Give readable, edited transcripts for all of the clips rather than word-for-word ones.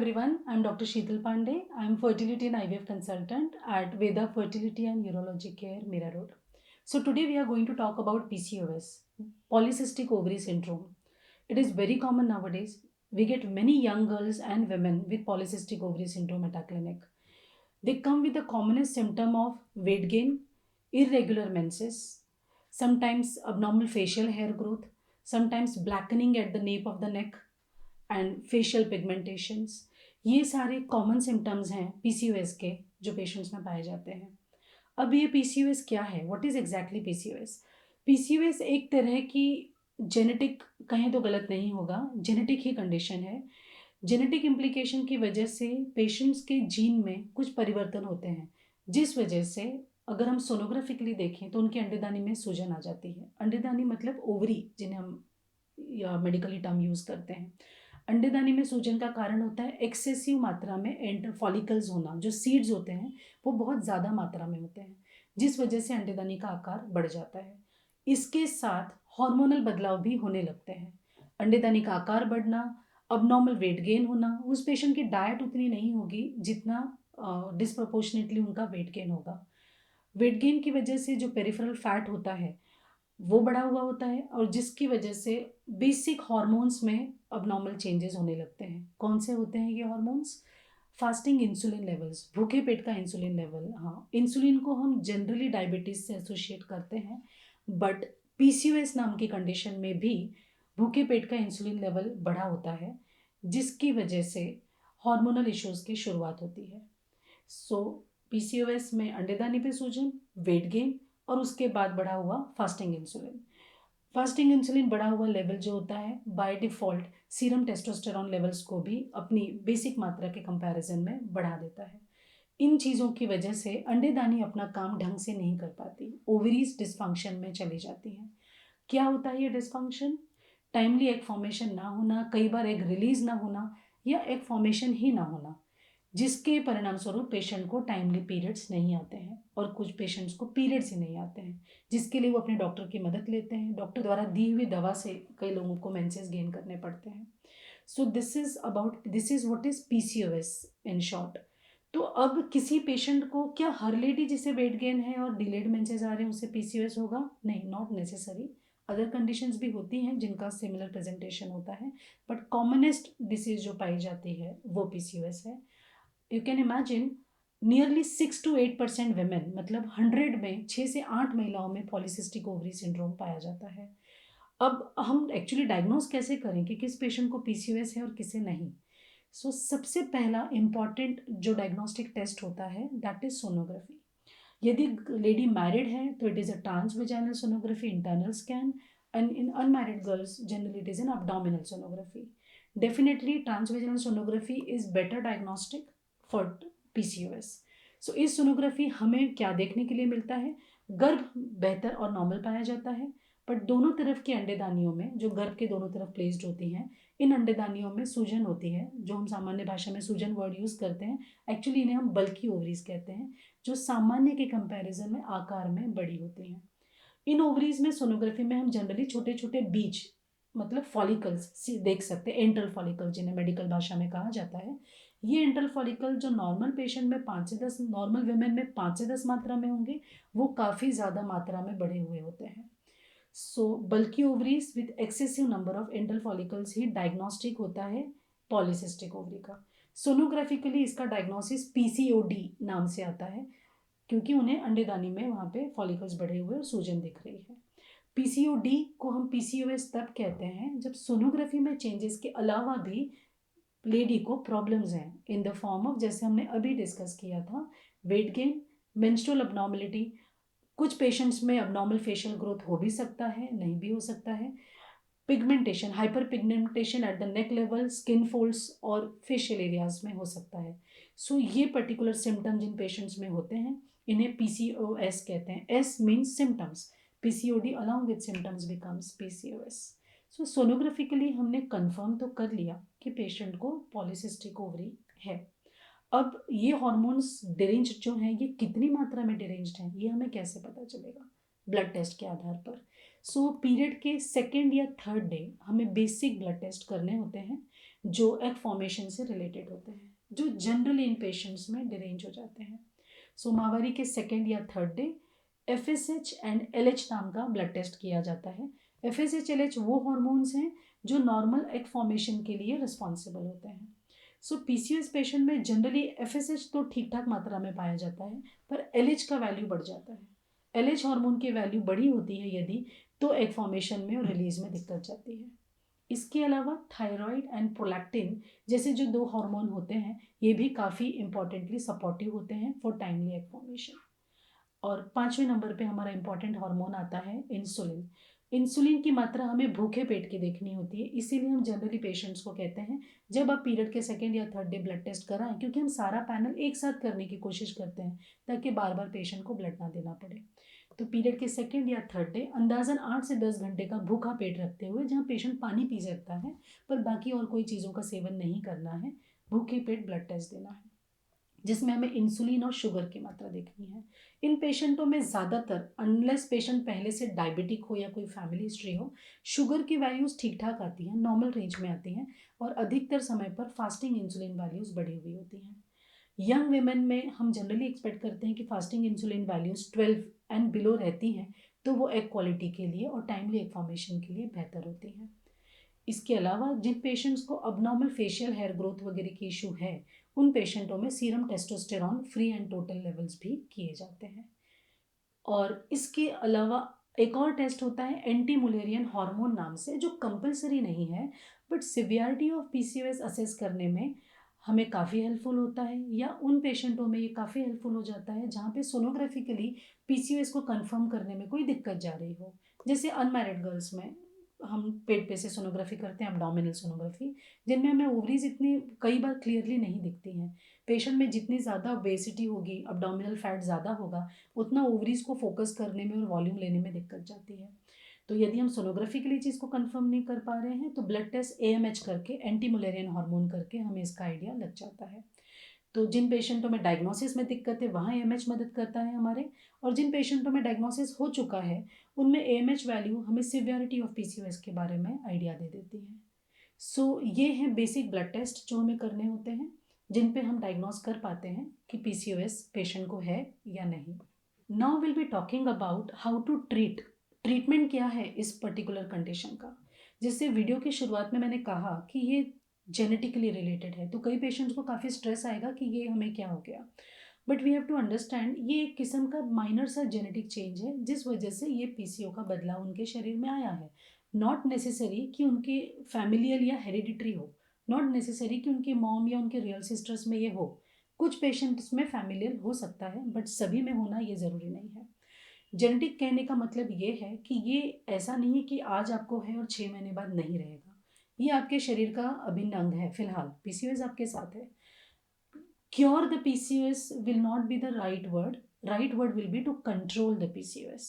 everyone. I'm Dr. Sheetal Pandey. I'm fertility and IVF consultant at Veda Fertility and Urology Care, Mira Road. So today we are going to talk about PCOS, polycystic ovary syndrome. It is very common nowadays. We get many young girls and women with polycystic ovary syndrome at our clinic. They come with the commonest symptom of weight gain, irregular menses, sometimes abnormal facial hair growth, sometimes blackening at the nape of the neck, and facial pigmentations. ये सारे common symptoms हैं PCOS के जो patients में पाए जाते हैं। अब ये पीसीओएस क्या है? What is exactly PCOS? PCOS एक तरह की जेनेटिक, कहें तो गलत नहीं होगा, जेनेटिक ही कंडीशन है। जेनेटिक इम्प्लीकेशन की वजह से पेशेंट्स के जीन में कुछ परिवर्तन होते हैं, जिस वजह से अगर हम सोनोग्राफिकली देखें तो उनकी अंडेदानी में सूजन आ जाती है। अंडेदानी मतलब ओवरी, जिन्हें हम या मेडिकली टर्म यूज़ करते हैं। अंडेदानी में सूजन का कारण होता है एक्सेसिव मात्रा में एंड फॉलिकल्स होना, जो सीड्स होते हैं वो बहुत ज़्यादा मात्रा में होते हैं, जिस वजह से अंडेदानी का आकार बढ़ जाता है। इसके साथ हार्मोनल बदलाव भी होने लगते हैं। अंडेदानी का आकार बढ़ना, अबनॉर्मल वेट गेन होना, उस पेशेंट की डाइट उतनी नहीं होगी जितना डिस्प्रपोर्शनेटली उनका वेट गेन होगा। वेट गेन की वजह से जो पेरिफेरल फैट होता है वो बढ़ा हुआ होता है, और जिसकी वजह से बेसिक हार्मोन्स में अबनॉर्मल चेंजेस होने लगते हैं। कौन से होते हैं ये हार्मोन्स? फास्टिंग इंसुलिन लेवल्स, भूखे पेट का इंसुलिन लेवल। हाँ, इंसुलिन को हम जनरली डायबिटीज से एसोसिएट करते हैं, बट पीसीओएस नाम की कंडीशन में भी भूखे पेट का इंसुलिन लेवल बढ़ा होता है, जिसकी वजह से हार्मोनल इश्यूज की शुरुआत होती है। सो पीसीओएस में अंडेदानी पे सूजन, वेट गेन, और उसके बाद बढ़ा हुआ फास्टिंग इंसुलिन। फास्टिंग इंसुलिन बढ़ा हुआ लेवल जो होता है by default serum testosterone levels को भी अपनी बेसिक मात्रा के कंपैरिजन में बढ़ा देता है। इन चीज़ों की वजह से अंडेदानी अपना काम ढंग से नहीं कर पाती, ओवरीज डिस्फंक्शन में चली जाती हैं। क्या होता है ये डिस्फंक्शन? टाइमली एग फॉर्मेशन ना होना, कई बार एग रिलीज ना होना, या एग फॉर्मेशन ही ना होना, जिसके परिणाम स्वरूप पेशेंट को टाइमली पीरियड्स नहीं आते हैं, और कुछ पेशेंट्स को पीरियड्स ही नहीं आते हैं, जिसके लिए वो अपने डॉक्टर की मदद लेते हैं। डॉक्टर द्वारा दी हुई दवा से कई लोगों को मेंसेस गेन करने पड़ते हैं। So this is what is PCOS in short. तो अब किसी पेशेंट को, क्या हर लेडी जिसे वेट गेन है और डिलेड मेंसेस आ रहे हैं उसे पीसीओएस होगा? नहीं, नॉट नेसेसरी। अदर कंडीशंस भी होती हैं जिनका सिमिलर प्रेजेंटेशन होता है, बट कॉमनेस्ट डिसीज जो पाई जाती है वो पीसीओएस है। You can imagine nearly 6 to 8% women, मतलब 100 में 6 से 8 महिलाओं में पॉलीसिस्टिक ओवरी सिंड्रोम पाया जाता है। अब हम एक्चुअली डायग्नोज कैसे करें कि किस पेशेंट को पीसीओएस है और किसे नहीं? सबसे पहला इम्पॉर्टेंट जो डायग्नोस्टिक टेस्ट होता है दैट इज सोनोग्राफी। यदि लेडी मैरिड है तो it is a transvaginal sonography, internal scan, and in unmarried girls generally it is an abdominal sonography. Definitely transvaginal sonography is better diagnostic for PCOS. इस sonography हमें क्या देखने के लिए मिलता है? गर्भ बेहतर और नॉर्मल पाया जाता है, बट दोनों तरफ की अंडेदानियों में, जो गर्भ के दोनों तरफ प्लेस्ड होती हैं, इन अंडेदानियों में सूजन होती है, जो हम सामान्य भाषा में सूजन वर्ड यूज़ करते हैं। एक्चुअली इन्हें हम बल्की ओवरीज कहते हैं, जो सामान्य के कंपैरिजन में आकार में बड़ी होती हैं। इन ओवरीज में सोनोग्राफी में हम जनरली छोटे छोटे बीज, मतलब फॉलिकल्स देख सकते हैं, एंट्रल फॉलिकल जिन्हें मेडिकल भाषा में कहा जाता है। ये एंट्रल फॉलिकल जो नॉर्मल पेशेंट में 5 से 10, नॉर्मल वुमेन में 5 से 10 मात्रा में होंगे, वो काफ़ी ज़्यादा मात्रा में बढ़े हुए होते हैं। बल्कि ovaries with excessive number of enteral follicles he diagnostic होता है पॉलीसिस्टिक ओवरी का। सोनोग्राफिकली इसका डायग्नोसिस पीसीओडी नाम से आता है, क्योंकि उन्हें अंडेदानी में वहाँ पे फॉलिकल्स बढ़े हुए और सूजन दिख रही है। पीसीओडी को हम पीसीओएस तब कहते हैं जब सोनोग्राफी में चेंजेस के अलावा भी लेडी को प्रॉब्लम्स हैं इन द फॉर्म ऑफ, जैसे हमने अभी डिस्कस किया था, वेट गेन, मेंस्ट्रुअल अबनॉर्मलिटी। कुछ पेशेंट्स में अबनॉर्मल फेशियल ग्रोथ हो भी सकता है, नहीं भी हो सकता है। Pigmentation, hyper pigmentation at the neck level, skin folds और फेशियल एरियाज में हो सकता है। ये पर्टिकुलर सिम्टम जिन पेशेंट्स में होते हैं इन्हें पीसीओएस कहते हैं। S means symptoms, PCOD along with symptoms becomes PCOS. Sonographically हमने कंफर्म तो कर लिया कि पेशेंट को पॉलीसिस्टिक ओवरी है। अब ये हार्मोन्स डिरेंज्ड जो हैं, ये कितनी मात्रा में डिरेंज्ड हैं ये हमें कैसे पता चलेगा? ब्लड टेस्ट के आधार पर। सो पीरियड के सेकेंड या थर्ड डे हमें बेसिक ब्लड टेस्ट करने होते हैं जो एग फॉर्मेशन से रिलेटेड होते हैं, जो जनरली इन पेशेंट्स में डिरेंज हो जाते हैं। सो माहवारी के सेकेंड या third day FSH and LH नाम का ब्लड टेस्ट किया जाता है। FSH LH वो हॉर्मोन्स हैं जो नॉर्मल एग फॉर्मेशन के लिए रिस्पॉन्सिबल होते हैं। सो PCOS पेशेंट में जनरली FSH तो ठीक ठाक मात्रा में पाया जाता है, पर LH का वैल्यू बढ़ जाता है। LH हार्मोन की वैल्यू बड़ी होती है यदि, तो एग फॉर्मेशन में और रिलीज में दिक्कत जाती है। इसके अलावा थायराइड एंड प्रोलैक्टिन जैसे जो दो हार्मोन होते हैं, ये भी काफ़ी इंपॉर्टेंटली सपोर्टिव होते हैं फॉर टाइमली एग फॉर्मेशन। और पांचवें नंबर पे हमारा इंपॉर्टेंट हार्मोन आता है इंसुलिन। इंसुलिन की मात्रा हमें भूखे पेट की देखनी होती है, इसीलिए हम जनरली पेशेंट्स को कहते हैं जब आप पीरियड के सेकेंड या थर्ड डे ब्लड टेस्ट कराएं, क्योंकि हम सारा पैनल एक साथ करने की कोशिश करते हैं ताकि बार बार पेशेंट को ब्लड ना देना पड़े। तो पीरियड के सेकेंड या थर्ड डे अंदाजन 8 से 10 घंटे का भूखा पेट रखते हुए, जहाँ पेशेंट पानी पी सकता है पर बाकी और कोई चीज़ों का सेवन नहीं करना है, भूखे पेट ब्लड टेस्ट देना है, जिसमें हमें इंसुलिन और शुगर की मात्रा देखनी है। इन पेशेंटों में ज़्यादातर, अनलेस पेशेंट पहले से डायबिटिक हो या कोई फैमिली हिस्ट्री हो, शुगर की वैल्यूज़ ठीक ठाक आती हैं, नॉर्मल रेंज में आती हैं, और अधिकतर समय पर फास्टिंग इंसुलिन वैल्यूज़ बढ़ी हुई होती हैं। यंग वेमेन में हम जनरली एक्सपेक्ट करते हैं कि fasting insulin values 12 and below रहती हैं, तो वो एग क्वालिटी के लिए और टाइमली एग फॉर्मेशन के लिए बेहतर होती हैं। इसके अलावा जिन पेशेंट्स को अबनॉर्मल फेशियल हेयर ग्रोथ वगैरह की इशू है, उन पेशेंटों में serum testosterone free and total levels भी किए जाते हैं। और इसके अलावा एक और टेस्ट होता है एंटी मुलेरियन हार्मोन नाम से, जो कंपलसरी नहीं है, but severity of PCOS assess करने में हमें काफ़ी हेल्पफुल होता है, या उन पेशेंटों में ये काफ़ी हेल्पफुल हो जाता है जहाँ पे सोनोग्राफिकली PCOS को कंफर्म करने में कोई दिक्कत जा रही हो। जैसे अनमैरिड गर्ल्स में हम पेट पे से सोनोग्राफी करते हैं, एब्डोमिनल सोनोग्राफी, जिनमें हमें ओवरीज इतनी कई बार क्लियरली नहीं दिखती हैं। पेशेंट में जितनी ज़्यादा ओबेसिटी होगी, एब्डोमिनल फैट ज़्यादा होगा, उतना ओवरीज को फोकस करने में और वॉल्यूम लेने में दिक्कत जाती है। तो यदि हम सोनोग्राफी के लिए चीज़ को कंफर्म नहीं कर पा रहे हैं, तो ब्लड टेस्ट AMH करके, एंटी मुलेरियन हार्मोन करके हमें इसका आइडिया लग जाता है। तो जिन पेशेंटों में डायग्नोसिस में दिक्कत है, वहाँ AMH मदद करता है हमारे, और जिन पेशेंटों में डायग्नोसिस हो चुका है, उनमें AMH वैल्यू हमें सिवियरिटी ऑफ PCOS के बारे में आइडिया दे देती है। सो ये हैं बेसिक ब्लड टेस्ट जो हमें करने होते हैं, जिन पे हम डायग्नोस कर पाते हैं कि PCOS पेशेंट को है या नहीं। Now will be talking about how to treatment क्या है इस पर्टिकुलर कंडीशन का। जिससे वीडियो की शुरुआत में मैंने कहा कि ये जेनेटिकली रिलेटेड है, तो कई पेशेंट्स को काफ़ी स्ट्रेस आएगा कि ये हमें क्या हो गया, but we have to understand ये एक किस्म का माइनर सा जेनेटिक चेंज है, जिस वजह से ये PCO का बदलाव उनके शरीर में आया है। नॉट नेसेसरी कि उनके फैमिलियल या हेरिडिटरी हो, नॉट नेसेसरी कि उनकी मॉम या उनके रियल सिस्टर्स में ये हो। कुछ पेशेंट्स में फैमिलियल हो सकता है, बट सभी में होना ये ज़रूरी नहीं है। जेनेटिक कहने का मतलब ये है कि ये ऐसा नहीं है कि आज आपको है और 6 महीने बाद नहीं रहेगा। ये आपके शरीर का अभिन्न अंग है। फिलहाल PCOS आपके साथ है। Cure the PCOS will not be the right word will be to control the PCOS.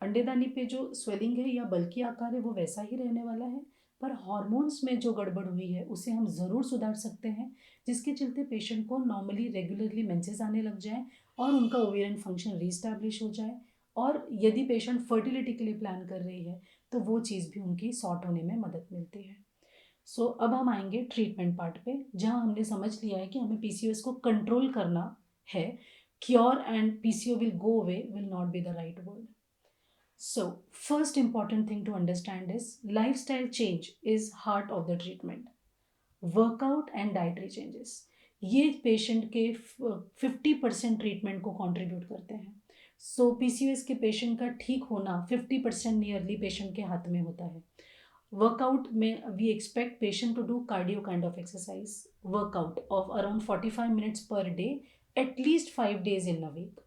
अंडेदानी पे जो स्वेलिंग है या बल्कि आकार है वो वैसा ही रहने वाला है, पर हॉर्मोन्स में जो गड़बड़ हुई है उसे हम ज़रूर सुधार सकते हैं, जिसके चलते पेशेंट को नॉर्मली रेगुलरली मेंसेस आने लग जाए और उनका ओवेरियन फंक्शन रीस्टैब्लिश हो जाए, और यदि पेशेंट फर्टिलिटी के लिए प्लान कर रही है तो वो चीज़ भी उनकी सॉर्ट होने में मदद मिलती है। सो अब हम आएंगे ट्रीटमेंट पार्ट पे, जहाँ हमने समझ लिया है कि हमें PCOS को कंट्रोल करना है। Cure and PCO will go away will not be the right word. So first important thing to understand is lifestyle change is heart of the treatment. Workout and dietary changes ये patient के 50% treatment को contribute करते हैं। सो PCOS के patient का ठीक होना 50% nearly patient के हाथ में होता है। Workout में we expect patient to do cardio kind of exercise, workout of around 45 minutes per day, at least 5 days in a week.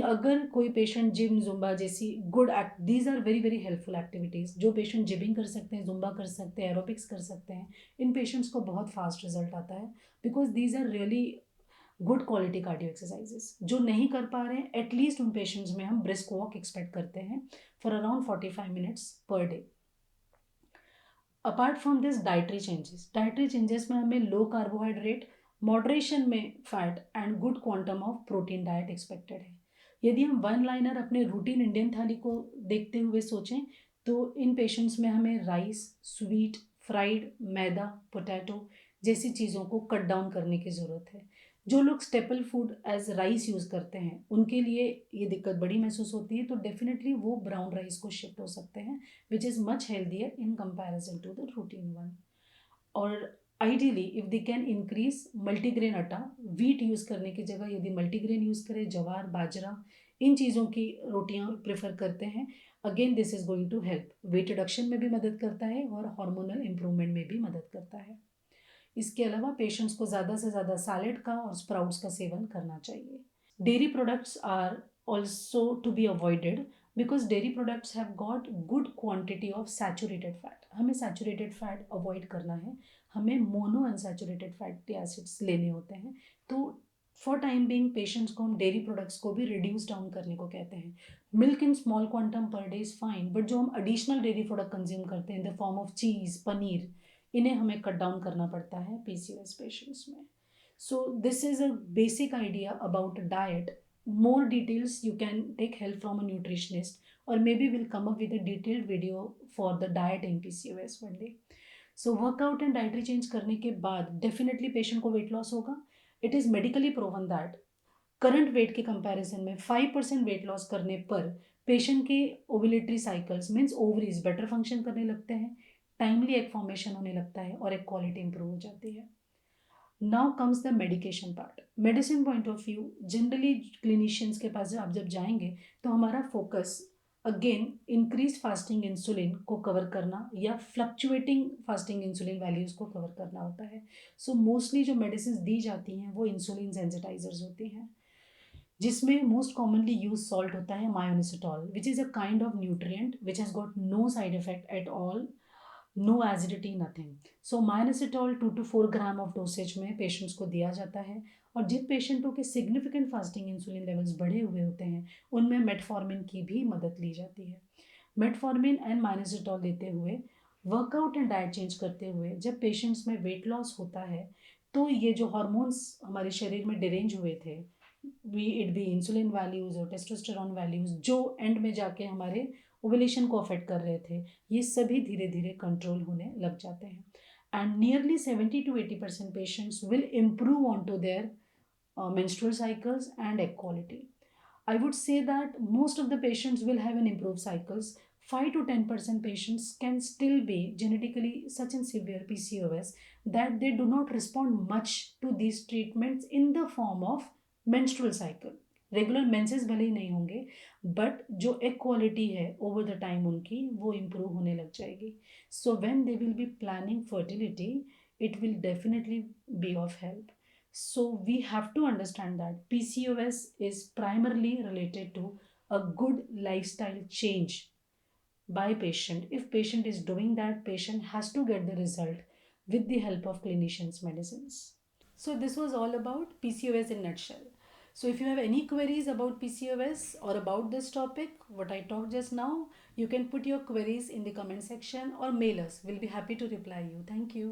अगर कोई पेशेंट जिम जुम्बा जैसी good act, these are very very helpful activities. जो patient gymming कर सकते हैं, Zumba कर सकते हैं, एरोबिक्स कर सकते हैं, इन पेशेंट्स को बहुत फास्ट रिजल्ट आता है, because these are really good quality cardio exercises. जो नहीं कर पा रहे हैं, एटलीस्ट उन पेशेंट्स में हम ब्रिस्क वॉक एक्सपेक्ट करते हैं for around 45 minutes per day. Apart from this dietary changes में हमें लो कार्बोहाइड्रेट, मॉडरेशन में fat and good quantum of protein diet expected है। यदि हम वन लाइनर अपने रूटीन इंडियन थाली को देखते हुए सोचें तो इन पेशेंट्स में हमें राइस, स्वीट, फ्राइड, मैदा, पोटैटो जैसी चीज़ों को कट डाउन करने की ज़रूरत है। जो लोग staple food as rice use करते हैं उनके लिए ये दिक्कत बड़ी महसूस होती है, तो डेफिनेटली वो ब्राउन राइस को शिफ्ट हो सकते हैं, which is much healthier in comparison to the routine one. और ideally if they can increase multigrain आटा, व्हीट यूज़ करने की जगह यदि मल्टीग्रेन यूज़ करें, जवार, बाजरा, इन चीज़ों की रोटियां प्रेफर करते हैं, again this is going to help, weight reduction में भी मदद करता है और हार्मोनल इंप्रूवमेंट में भी मदद करता है। इसके अलावा पेशेंट्स को ज़्यादा से ज़्यादा सैलेड का और स्प्राउट्स का सेवन करना चाहिए। Dairy products are also to be avoided because dairy products have got good quantity of saturated fat. हमें saturated fat avoid करना है, हमें mono unsaturated fatty acids लेने होते हैं। तो फॉर टाइम बिंग पेशेंट्स को हम डेयरी प्रोडक्ट्स को भी रिड्यूस डाउन करने को कहते हैं। Milk in small quantum per day is fine, but जो हम एडिशनल डेयरी प्रोडक्ट कंज्यूम करते हैं इन द फॉर्म ऑफ चीज़, पनीर, इन्हें हमें कट डाउन करना पड़ता है पीसीओएस पेशेंट्स में। So this is a basic idea about diet. More details you can take help from a nutritionist, or maybe we'll come up with a detailed video for the diet in PCOS one day. So workout and dietary change करने के बाद definitely patient को weight loss होगा. It is medically proven that current weight के comparison में 5% weight loss करने पर patient के ovulatory cycles means ovaries better function करने लगते हैं, टाइमली एग फॉर्मेशन होने लगता है और एग क्वालिटी इंप्रूव हो जाती है। Now comes the medication part. Medicine point of view generally clinicians के पास आप जब जाएंगे तो हमारा focus again increase fasting insulin को कवर करना या फ्लक्चुएटिंग फास्टिंग इंसुलिन वैल्यूज को कवर करना होता है। सो मोस्टली जो मेडिसिन दी जाती हैं वो इंसुलिन सेंसिटाइजर्स होती हैं, जिसमें मोस्ट कॉमनली यूज सॉल्ट होता है myoinositol, which is a kind of nutrient which has got no side effect at all, no acidity, nothing. So myoinositol 2 to 4 gram of dosage में पेशेंट्स को दिया जाता है। और जिन पेशेंटों के सिग्निफिकेंट फास्टिंग इंसुलिन लेवल्स बढ़े हुए होते हैं उनमें मेटफॉर्मिन की भी मदद ली जाती है। मेटफॉर्मिन एंड माइनसिटॉल लेते हुए, वर्कआउट एंड डाइट चेंज करते हुए जब पेशेंट्स में वेट लॉस होता है तो ये जो हार्मोन्स हमारे शरीर में डिरेंज हुए थे, we it be insulin values और टेस्टोस्टेरोन वैल्यूज, जो एंड में जाके हमारे ओवुलेशन को अफेक्ट कर रहे थे, ये सभी धीरे धीरे कंट्रोल होने लग जाते हैं। And nearly 70 to 80% patients will improve on to their menstrual cycles and egg quality. I would say that most of the patients will have an improved cycles. 5 to 10% patients can still be genetically such and severe PCOS that they do not respond much to these treatments in the form of menstrual cycle. Regular menses भले ही नहीं होंगे, but जो egg quality है over the time उनकी वो improve होने लग जाएगी। So when they will be planning fertility, it will definitely be of help. So we have to understand that PCOS is primarily related to a good lifestyle change by patient. If patient is doing that, patient has to get the result with the help of clinicians medicines. So this was all about PCOS in nutshell. So if you have any queries about PCOS or about this topic what I talked just now, you can put your queries in the comment section or mail us. We'll be happy to reply you. Thank you.